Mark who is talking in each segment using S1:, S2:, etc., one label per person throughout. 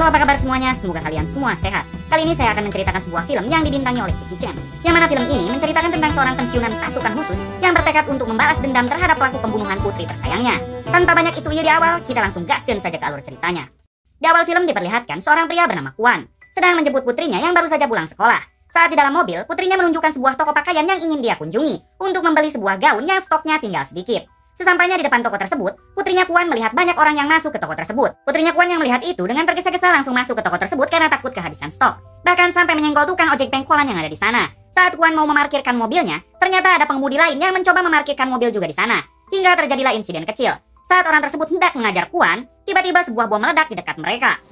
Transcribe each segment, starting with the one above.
S1: Halo, apa kabar semuanya? Semoga kalian semua sehat. Kali ini saya akan menceritakan sebuah film yang dibintangi oleh Jackie Chan. Yang mana film ini menceritakan tentang seorang pensiunan pasukan khusus yang bertekad untuk membalas dendam terhadap pelaku pembunuhan putri tersayangnya. Tanpa banyak itu di awal, kita langsung gaskeun saja ke alur ceritanya. Di awal film diperlihatkan seorang pria bernama Kwan sedang menjemput putrinya yang baru saja pulang sekolah. Saat di dalam mobil, putrinya menunjukkan sebuah toko pakaian yang ingin dia kunjungi untuk membeli sebuah gaun yang stoknya tinggal sedikit. Sesampainya di depan toko tersebut, putrinya Kwan melihat banyak orang yang masuk ke toko tersebut. Putrinya Kwan yang melihat itu dengan tergesa-gesa langsung masuk ke toko tersebut karena takut kehabisan stok. Bahkan sampai menyenggol tukang ojek pengkolan yang ada di sana. Saat Kwan mau memarkirkan mobilnya, ternyata ada pengemudi lain yang mencoba memarkirkan mobil juga di sana. Hingga terjadilah insiden kecil. Saat orang tersebut hendak mengajar Kwan, tiba-tiba sebuah bom meledak di dekat mereka.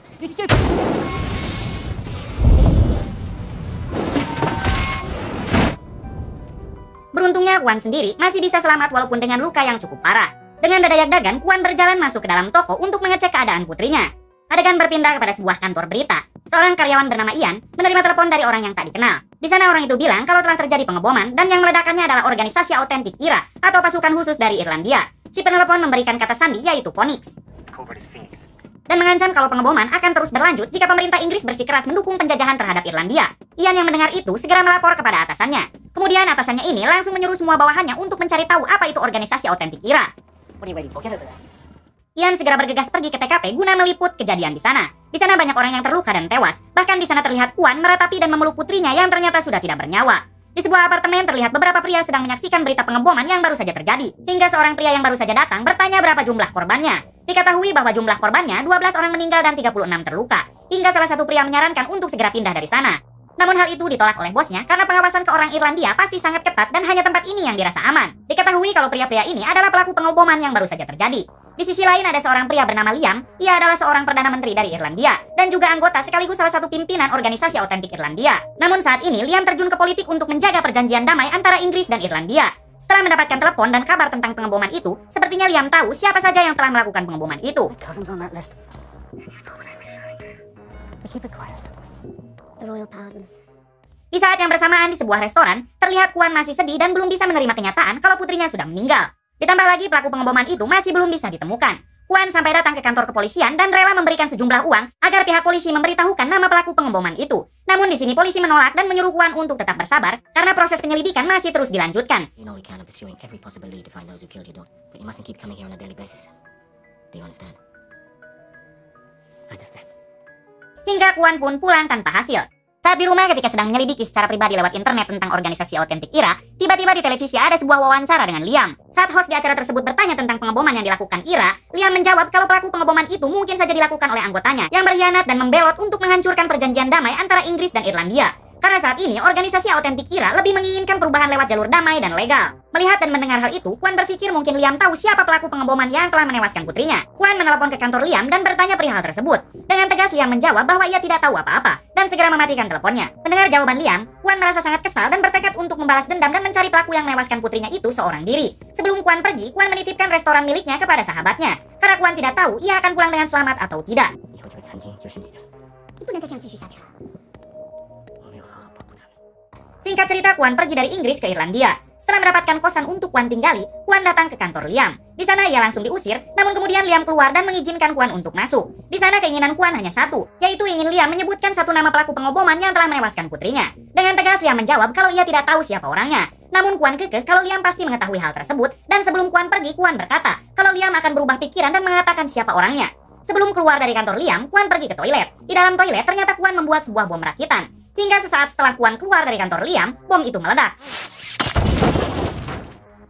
S1: Beruntungnya Kwan sendiri masih bisa selamat walaupun dengan luka yang cukup parah. Dengan dada yak-dagan, Kwan berjalan masuk ke dalam toko untuk mengecek keadaan putrinya. Adegan berpindah kepada sebuah kantor berita. Seorang karyawan bernama Ian menerima telepon dari orang yang tak dikenal. Di sana orang itu bilang kalau telah terjadi pengeboman dan yang meledakannya adalah organisasi autentik IRA atau pasukan khusus dari Irlandia. Si penelepon memberikan kata sandi yaitu Phoenix. Dan mengancam kalau pengeboman akan terus berlanjut jika pemerintah Inggris bersikeras mendukung penjajahan terhadap Irlandia. Ian yang mendengar itu segera melapor kepada atasannya. Kemudian atasannya ini langsung menyuruh semua bawahannya untuk mencari tahu apa itu organisasi autentik IRA. Ian segera bergegas pergi ke TKP guna meliput kejadian di sana. Di sana banyak orang yang terluka dan tewas. Bahkan di sana terlihat Kwan meratapi dan memeluk putrinya yang ternyata sudah tidak bernyawa. Di sebuah apartemen terlihat beberapa pria sedang menyaksikan berita pengeboman yang baru saja terjadi. Hingga seorang pria yang baru saja datang bertanya berapa jumlah korbannya. Diketahui bahwa jumlah korbannya 12 orang meninggal dan 36 terluka. Hingga salah satu pria menyarankan untuk segera pindah dari sana. Namun hal itu ditolak oleh bosnya karena pengawasan ke orang Irlandia pasti sangat ketat dan hanya tempat ini yang dirasa aman. Diketahui kalau pria-pria ini adalah pelaku pengeboman yang baru saja terjadi. Di sisi lain ada seorang pria bernama Liam. Ia adalah seorang Perdana Menteri dari Irlandia dan juga anggota sekaligus salah satu pimpinan organisasi autentik Irlandia. Namun saat ini Liam terjun ke politik untuk menjaga perjanjian damai antara Inggris dan Irlandia. Setelah mendapatkan telepon dan kabar tentang pengeboman itu, sepertinya Liam tahu siapa saja yang telah melakukan pengeboman itu. Di saat yang bersamaan di sebuah restoran, terlihat Kwan masih sedih dan belum bisa menerima kenyataan kalau putrinya sudah meninggal. Ditambah lagi pelaku pengeboman itu masih belum bisa ditemukan. Kwan sampai datang ke kantor kepolisian dan rela memberikan sejumlah uang agar pihak polisi memberitahukan nama pelaku pengeboman itu. Namun di sini polisi menolak dan menyuruh Kwan untuk tetap bersabar karena proses penyelidikan masih terus dilanjutkan. Hingga Kwan pun pulang tanpa hasil. Saat di rumah ketika sedang menyelidiki secara pribadi lewat internet tentang organisasi autentik IRA, tiba-tiba di televisi ada sebuah wawancara dengan Liam. Saat host di acara tersebut bertanya tentang pengeboman yang dilakukan IRA, Liam menjawab kalau pelaku pengeboman itu mungkin saja dilakukan oleh anggotanya yang berkhianat dan membelot untuk menghancurkan perjanjian damai antara Inggris dan Irlandia. Karena saat ini organisasi autentik IRA lebih menginginkan perubahan lewat jalur damai dan legal. Melihat dan mendengar hal itu, Kwan berpikir mungkin Liam tahu siapa pelaku pengeboman yang telah menewaskan putrinya. Kwan menelepon ke kantor Liam dan bertanya perihal tersebut. Dengan tegas Liam menjawab bahwa ia tidak tahu apa-apa dan segera mematikan teleponnya. Mendengar jawaban Liam, Kwan merasa sangat kesal dan bertekad untuk membalas dendam dan mencari pelaku yang menewaskan putrinya itu seorang diri. Sebelum Kwan pergi, Kwan menitipkan restoran miliknya kepada sahabatnya. Karena Kwan tidak tahu ia akan pulang dengan selamat atau tidak. Singkat cerita, Kwan pergi dari Inggris ke Irlandia. Setelah mendapatkan kosan untuk Kwan tinggali, Kwan datang ke kantor Liam. Di sana ia langsung diusir, namun kemudian Liam keluar dan mengizinkan Kwan untuk masuk. Di sana keinginan Kwan hanya satu, yaitu ingin Liam menyebutkan satu nama pelaku pengeboman yang telah menewaskan putrinya. Dengan tegas Liam menjawab kalau ia tidak tahu siapa orangnya. Namun Kwan kekeh kalau Liam pasti mengetahui hal tersebut, dan sebelum Kwan pergi, Kwan berkata kalau Liam akan berubah pikiran dan mengatakan siapa orangnya. Sebelum keluar dari kantor Liam, Kwan pergi ke toilet. Di dalam toilet ternyata Kwan membuat sebuah bom rakitan. Hingga sesaat setelah Kwan keluar dari kantor Liam, bom itu meledak.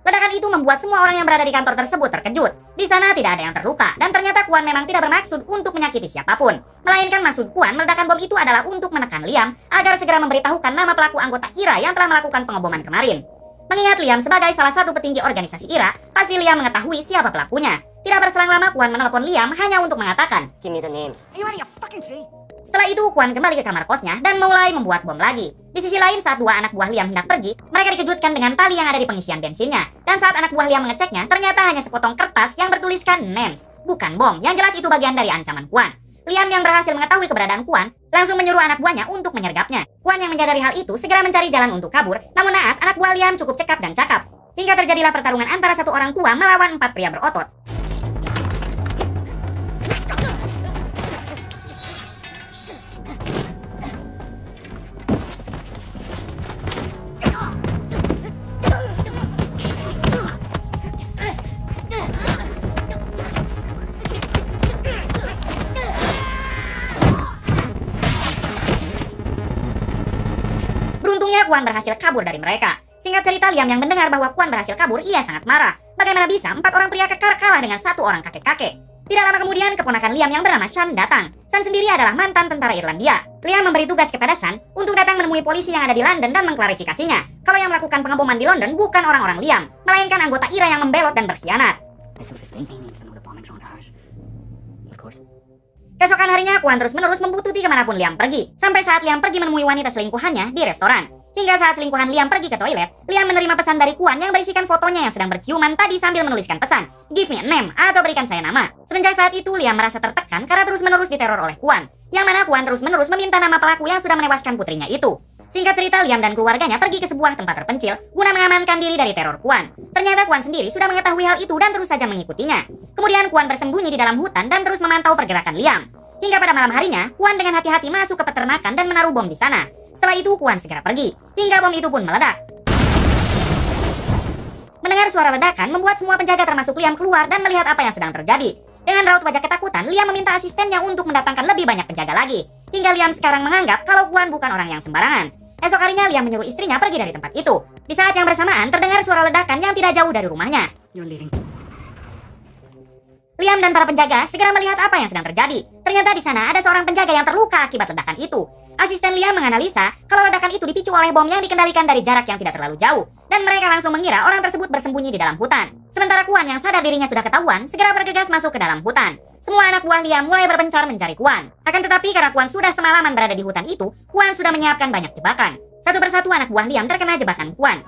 S1: Ledakan itu membuat semua orang yang berada di kantor tersebut terkejut. Di sana tidak ada yang terluka, dan ternyata Kwan memang tidak bermaksud untuk menyakiti siapapun. Melainkan maksud Kwan meledakan bom itu adalah untuk menekan Liam agar segera memberitahukan nama pelaku anggota IRA yang telah melakukan pengeboman kemarin. Mengingat Liam sebagai salah satu petinggi organisasi IRA, pasti Liam mengetahui siapa pelakunya. Tidak berselang lama Kwan menelpon Liam hanya untuk mengatakan, "Give me the names." Setelah itu, Kwan kembali ke kamar kosnya dan mulai membuat bom lagi. Di sisi lain, saat dua anak buah Liam hendak pergi, mereka dikejutkan dengan tali yang ada di pengisian bensinnya. Dan saat anak buah Liam mengeceknya, ternyata hanya sepotong kertas yang bertuliskan names, bukan bom. Yang jelas itu bagian dari ancaman Kwan. Liam yang berhasil mengetahui keberadaan Kwan, langsung menyuruh anak buahnya untuk menyergapnya. Kwan yang menyadari hal itu segera mencari jalan untuk kabur, namun naas anak buah Liam cukup cekap dan cakap. Hingga terjadilah pertarungan antara satu orang tua melawan 4 pria berotot. Kuan berhasil kabur dari mereka. Singkat cerita, Liam yang mendengar bahwa Kuan berhasil kabur, ia sangat marah. Bagaimana bisa 4 orang pria kekar kalah dengan 1 orang kakek-kakek? Tidak lama kemudian, keponakan Liam yang bernama Shan datang. Shan sendiri adalah mantan tentara Irlandia. Liam memberi tugas kepada Shan untuk datang menemui polisi yang ada di London dan mengklarifikasinya kalau yang melakukan pengeboman di London bukan orang-orang Liam, melainkan anggota IRA yang membelot dan berkhianat. Keesokan harinya, Kuan terus-menerus membuntuti kemanapun Liam pergi, sampai saat Liam pergi menemui wanita selingkuhannya di restoran. Hingga saat selingkuhan Liam pergi ke toilet, Liam menerima pesan dari Kuan yang berisikan fotonya yang sedang berciuman tadi sambil menuliskan pesan, "Give me a name," atau berikan saya nama. Semenjak saat itu, Liam merasa tertekan karena terus-menerus diteror oleh Kuan, yang mana Kuan terus-menerus meminta nama pelaku yang sudah menewaskan putrinya itu. Singkat cerita, Liam dan keluarganya pergi ke sebuah tempat terpencil guna mengamankan diri dari teror Kuan. Ternyata Kuan sendiri sudah mengetahui hal itu dan terus saja mengikutinya. Kemudian Kuan bersembunyi di dalam hutan dan terus memantau pergerakan Liam. Hingga pada malam harinya, Kuan dengan hati-hati masuk ke peternakan dan menaruh bom di sana. Setelah itu, Kuan segera pergi, hingga bom itu pun meledak. Mendengar suara ledakan membuat semua penjaga termasuk Liam keluar dan melihat apa yang sedang terjadi. Dengan raut wajah ketakutan, Liam meminta asistennya untuk mendatangkan lebih banyak penjaga lagi. Hingga Liam sekarang menganggap kalau Kuan bukan orang yang sembarangan. Esok harinya, Liam menyuruh istrinya pergi dari tempat itu. Di saat yang bersamaan, terdengar suara ledakan yang tidak jauh dari rumahnya. Liam dan para penjaga segera melihat apa yang sedang terjadi. Ternyata di sana ada seorang penjaga yang terluka akibat ledakan itu. Asisten Liam menganalisa kalau ledakan itu dipicu oleh bom yang dikendalikan dari jarak yang tidak terlalu jauh. Dan mereka langsung mengira orang tersebut bersembunyi di dalam hutan. Sementara Kuan yang sadar dirinya sudah ketahuan, segera bergegas masuk ke dalam hutan. Semua anak buah Liam mulai berpencar mencari Kuan. Akan tetapi karena Kuan sudah semalaman berada di hutan itu, Kuan sudah menyiapkan banyak jebakan. Satu persatu anak buah Liam terkena jebakan Kuan.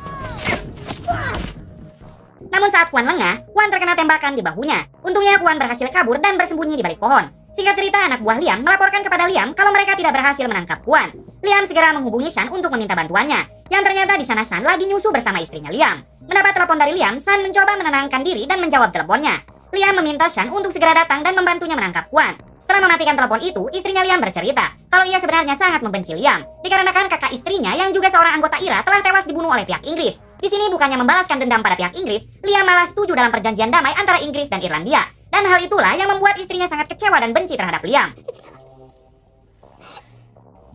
S1: Namun saat Kuan lengah, Kuan terkena tembakan di bahunya. Untungnya Kuan berhasil kabur dan bersembunyi di balik pohon. Singkat cerita, anak buah Liam melaporkan kepada Liam kalau mereka tidak berhasil menangkap Kuan. Liam segera menghubungi Shan untuk meminta bantuannya. Yang ternyata di sana Shan lagi nyusu bersama istrinya Liam. Mendapat telepon dari Liam, Shan mencoba menenangkan diri dan menjawab teleponnya. Liam meminta Shan untuk segera datang dan membantunya menangkap Kuan. Setelah mematikan telepon itu, istrinya Liam bercerita kalau ia sebenarnya sangat membenci Liam dikarenakan kakak istrinya yang juga seorang anggota IRA telah tewas dibunuh oleh pihak Inggris. Di sini bukannya membalaskan dendam pada pihak Inggris, Liam malah setuju dalam perjanjian damai antara Inggris dan Irlandia. Dan hal itulah yang membuat istrinya sangat kecewa dan benci terhadap Liam.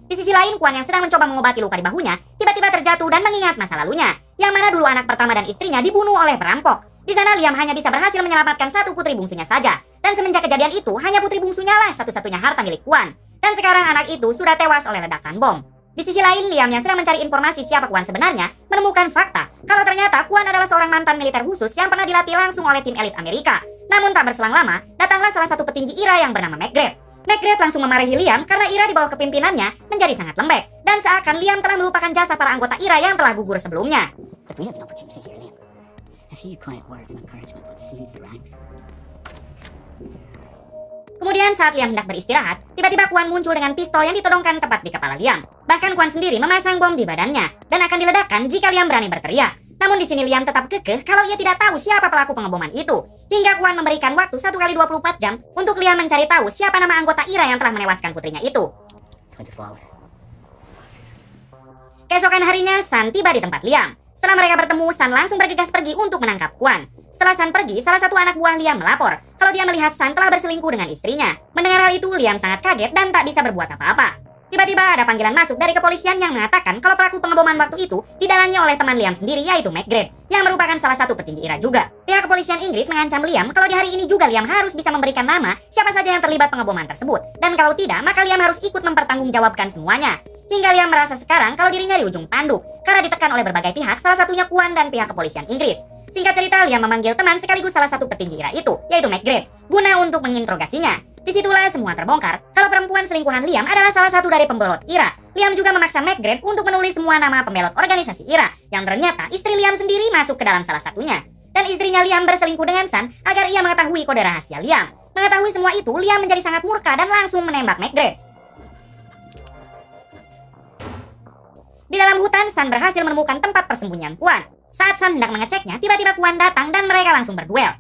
S1: Di sisi lain, Kuan yang sedang mencoba mengobati luka di bahunya tiba-tiba terjatuh dan mengingat masa lalunya, yang mana dulu anak pertama dan istrinya dibunuh oleh perampok. Di sana Liam hanya bisa berhasil menyelamatkan satu putri bungsunya saja. Dan semenjak kejadian itu, hanya putri bungsunya lah satu-satunya harta milik Kuan. Dan sekarang anak itu sudah tewas oleh ledakan bom. Di sisi lain, Liam yang sedang mencari informasi siapa Kuan sebenarnya, menemukan fakta kalau ternyata Kuan adalah seorang mantan militer khusus yang pernah dilatih langsung oleh tim elit Amerika. Namun tak berselang lama, datanglah salah satu petinggi IRA yang bernama McGrath. McGrath langsung memarahi Liam karena IRA di bawah kepimimpinannya menjadi sangat lembek. Dan seakan Liam telah melupakan jasa para anggota IRA yang telah gugur sebelumnya. Kemudian saat Liam hendak beristirahat, tiba-tiba Kuan muncul dengan pistol yang ditodongkan tepat di kepala Liam. Bahkan Kuan sendiri memasang bom di badannya dan akan diledakkan jika Liam berani berteriak. Namun di sini Liam tetap kekeh kalau ia tidak tahu siapa pelaku pengeboman itu. Hingga Kuan memberikan waktu 1 kali 24 jam untuk Liam mencari tahu siapa nama anggota IRA yang telah menewaskan putrinya itu. Keesokan harinya, Shan tiba di tempat Liam. Setelah mereka bertemu, Shan langsung bergegas pergi untuk menangkap Kuan. Setelah Shan pergi, salah satu anak buah Liam melapor kalau dia melihat Shan telah berselingkuh dengan istrinya. Mendengar hal itu, Liam sangat kaget dan tak bisa berbuat apa-apa. Tiba-tiba ada panggilan masuk dari kepolisian yang mengatakan kalau pelaku pengeboman waktu itu didalangi oleh teman Liam sendiri, yaitu McGrath, yang merupakan salah satu petinggi IRA juga. Pihak kepolisian Inggris mengancam Liam kalau di hari ini juga Liam harus bisa memberikan nama siapa saja yang terlibat pengeboman tersebut. Dan kalau tidak, maka Liam harus ikut mempertanggungjawabkan semuanya. Hingga Liam merasa sekarang kalau dirinya di ujung tanduk karena ditekan oleh berbagai pihak, salah satunya Kuan dan pihak kepolisian Inggris. Singkat cerita, Liam memanggil teman sekaligus salah satu petinggi IRA itu, yaitu McGrath, guna untuk menginterogasinya. Disitulah semua terbongkar kalau perempuan selingkuhan Liam adalah salah satu dari pembelot IRA. Liam juga memaksa McGrath untuk menulis semua nama pembelot organisasi IRA, yang ternyata istri Liam sendiri masuk ke dalam salah satunya. Dan istrinya Liam berselingkuh dengan Shan agar ia mengetahui kode rahasia Liam. Mengetahui semua itu, Liam menjadi sangat murka dan langsung menembak McGrath. Di dalam hutan, Shan berhasil menemukan tempat persembunyian Kuan. Saat Shan hendak mengeceknya, tiba-tiba Kuan datang dan mereka langsung berduel.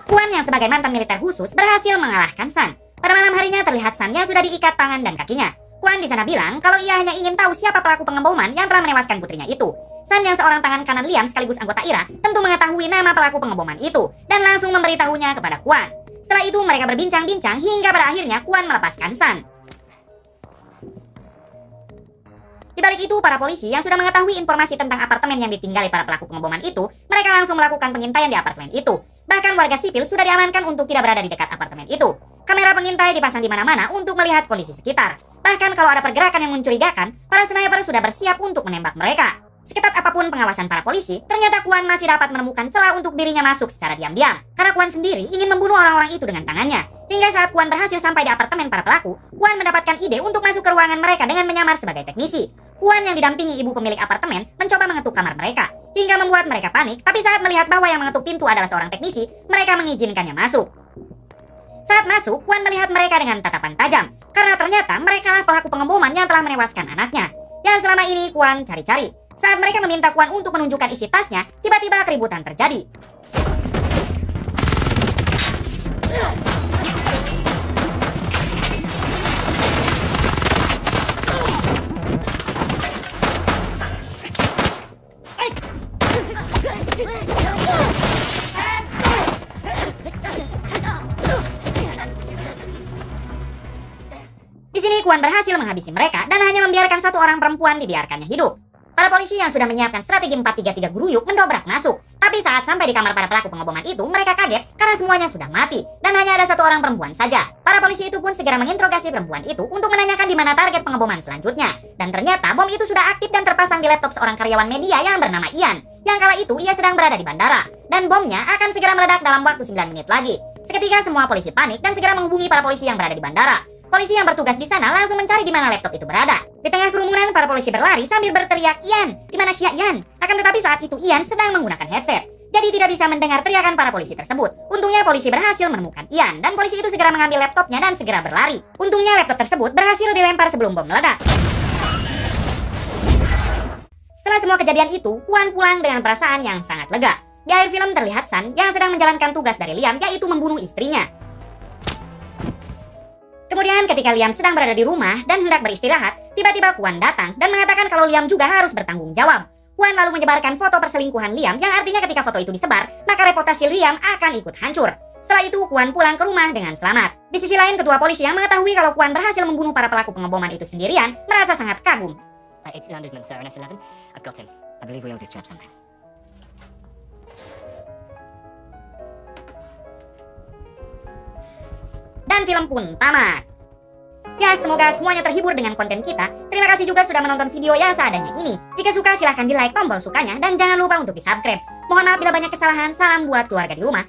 S1: Kuan yang sebagai mantan militer khusus berhasil mengalahkan Shan. Pada malam harinya terlihat Shan yang sudah diikat tangan dan kakinya. Kuan di sana bilang kalau ia hanya ingin tahu siapa pelaku pengeboman yang telah menewaskan putrinya itu. San yang seorang tangan kanan Liam sekaligus anggota IRA tentu mengetahui nama pelaku pengeboman itu dan langsung memberitahunya kepada Kwon. Setelah itu mereka berbincang-bincang hingga pada akhirnya Kwon melepaskan San. Di balik itu, para polisi yang sudah mengetahui informasi tentang apartemen yang ditinggali para pelaku pengeboman itu, mereka langsung melakukan pengintaian di apartemen itu. Bahkan warga sipil sudah diamankan untuk tidak berada di dekat apartemen itu. Kamera pengintai dipasang di mana-mana untuk melihat kondisi sekitar. Bahkan kalau ada pergerakan yang mencurigakan, para sniper sudah bersiap untuk menembak mereka. Seketat apapun pengawasan para polisi, ternyata Kwon masih dapat menemukan celah untuk dirinya masuk secara diam-diam. Karena Kwon sendiri ingin membunuh orang-orang itu dengan tangannya. Hingga saat Kwon berhasil sampai di apartemen para pelaku, Kwon mendapatkan ide untuk masuk ke ruangan mereka dengan menyamar sebagai teknisi. Kwon yang didampingi ibu pemilik apartemen mencoba mengetuk kamar mereka, hingga membuat mereka panik, tapi saat melihat bahwa yang mengetuk pintu adalah seorang teknisi, mereka mengizinkannya masuk. Saat masuk, Kwon melihat mereka dengan tatapan tajam, karena ternyata mereka lah pelaku pengeboman yang telah menewaskan anaknya, yang selama ini Kwon cari-cari. Saat mereka meminta Kwon untuk menunjukkan isi tasnya, tiba-tiba keributan terjadi. Di sini Kwon berhasil menghabisi mereka dan hanya membiarkan satu orang perempuan dibiarkannya hidup. Para polisi yang sudah menyiapkan strategi 433 guruyuk mendobrak masuk. Tapi saat sampai di kamar para pelaku pengeboman itu, mereka kaget karena semuanya sudah mati dan hanya ada satu orang perempuan saja. Para polisi itu pun segera menginterogasi perempuan itu untuk menanyakan di mana target pengeboman selanjutnya. Dan ternyata bom itu sudah aktif dan terpasang di laptop seorang karyawan media yang bernama Ian. Yang kala itu ia sedang berada di bandara dan bomnya akan segera meledak dalam waktu 9 menit lagi. Seketika semua polisi panik dan segera menghubungi para polisi yang berada di bandara. Polisi yang bertugas di sana langsung mencari di mana laptop itu berada. Di tengah kerumunan, para polisi berlari sambil berteriak, "Ian, di mana Syah Ian?" Akan tetapi saat itu Ian sedang menggunakan headset, jadi tidak bisa mendengar teriakan para polisi tersebut. Untungnya polisi berhasil menemukan Ian, dan polisi itu segera mengambil laptopnya dan segera berlari. Untungnya laptop tersebut berhasil dilempar sebelum bom meledak. Setelah semua kejadian itu, Kwon pulang dengan perasaan yang sangat lega. Di akhir film terlihat San yang sedang menjalankan tugas dari Liam, yaitu membunuh istrinya. Kemudian ketika Liam sedang berada di rumah dan hendak beristirahat, tiba-tiba Kwon datang dan mengatakan kalau Liam juga harus bertanggung jawab. Kwon lalu menyebarkan foto perselingkuhan Liam yang artinya ketika foto itu disebar, maka reputasi Liam akan ikut hancur. Setelah itu Kwon pulang ke rumah dengan selamat. Di sisi lain, ketua polisi yang mengetahui kalau Kwon berhasil membunuh para pelaku pengeboman itu sendirian merasa sangat kagum.
S2: It's Landersman, sir, on S11. I've got him. I believe we owe this chap something.
S1: Dan film pun tamat. Ya, semoga semuanya terhibur dengan konten kita. Terima kasih juga sudah menonton video yang seadanya ini. Jika suka silahkan di like tombol sukanya dan jangan lupa untuk di subscribe. Mohon maaf bila banyak kesalahan, salam buat keluarga di rumah.